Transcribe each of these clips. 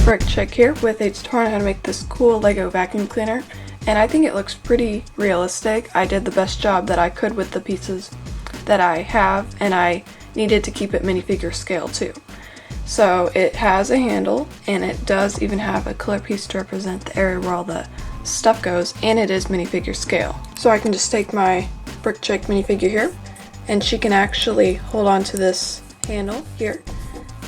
Brick Chick here with a tutorial on how to make this cool Lego vacuum cleaner, and I think it looks pretty realistic. I did the best job that I could with the pieces that I have, and I needed to keep it minifigure scale too. So it has a handle, and it does even have a clear piece to represent the area where all the stuff goes, and it is minifigure scale. So I can just take my Brick Chick minifigure here, and she can actually hold on to this handle here.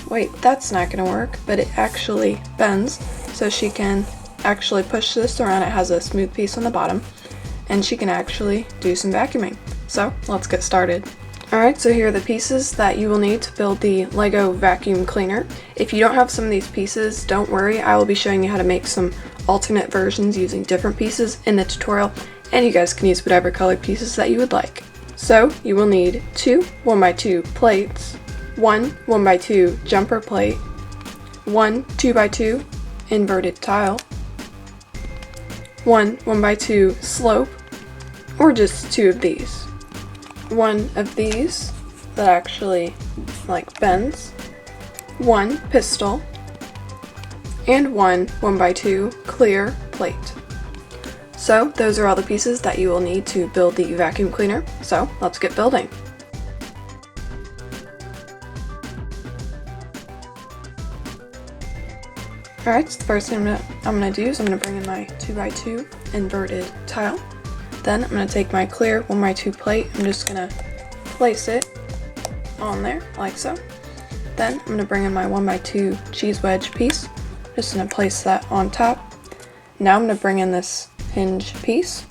Wait, that's not gonna work, but it actually bends, so she can actually push this around. It has a smooth piece on the bottom, and she can actually do some vacuuming. So let's get started. Alright, so here are the pieces that you will need to build the Lego vacuum cleaner. If you don't have some of these pieces, don't worry, I will be showing you how to make some alternate versions using different pieces in the tutorial, and you guys can use whatever colored pieces that you would like. So you will need 2 1x2 plates, 1 1x2 jumper plate, 1 2x2 inverted tile, 1 1x2 slope, or just 2 of these. 1 of these that actually bends, 1 pistol, and 1 1x2 clear plate. So those are all the pieces that you will need to build the vacuum cleaner. So let's get building. Alright, so the first thing I'm going to do is I'm going to bring in my 2x2 inverted tile. Then I'm going to take my clear 1x2 plate. I'm just going to place it on there, like so. Then I'm going to bring in my 1x2 cheese wedge piece. Just going to place that on top. Now I'm going to bring in this hinge piece.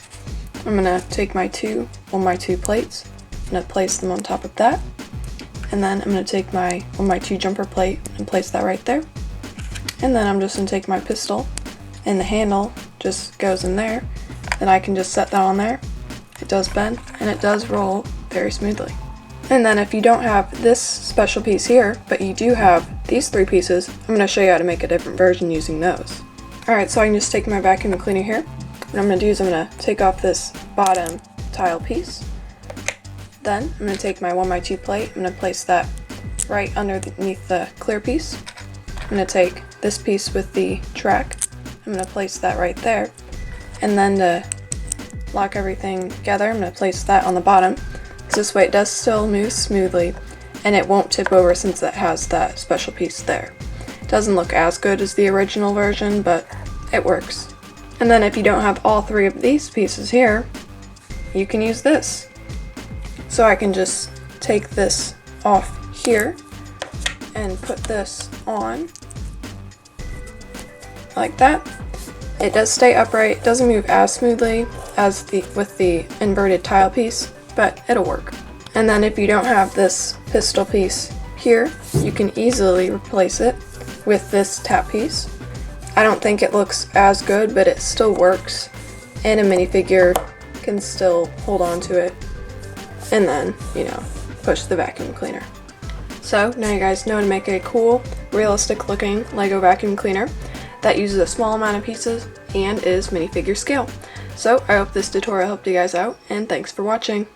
I'm going to take my 2 1x2 plates. I'm going to place them on top of that. And then I'm going to take my 1x2 jumper plate and place that right there. And then I'm just going to take my pistol, and the handle just goes in there. Then I can just set that on there. It does bend, and it does roll very smoothly. And then if you don't have this special piece here, but you do have these 3 pieces, I'm going to show you how to make a different version using those. Alright, so I can just take my vacuum cleaner here. What I'm going to do is I'm going to take off this bottom tile piece. Then I'm going to take my 1x2 plate. I'm going to place that right underneath the clear piece. I'm going to take this piece with the track. I'm going to place that right there. And then to lock everything together, I'm going to place that on the bottom. This way it does still move smoothly, and it won't tip over since it has that special piece there. It doesn't look as good as the original version, but it works. And then if you don't have all 3 of these pieces here, you can use this. So I can just take this off here and put this on like that. It does stay upright, it doesn't move as smoothly as with the inverted tile piece, but it'll work. And then if you don't have this pistol piece here, you can easily replace it with this tap piece. I don't think it looks as good, but it still works, and a minifigure can still hold on to it and then, push the vacuum cleaner. So now you guys know how to make a cool, realistic looking Lego vacuum cleaner that uses a small amount of pieces and is minifigure scale. So I hope this tutorial helped you guys out, and thanks for watching.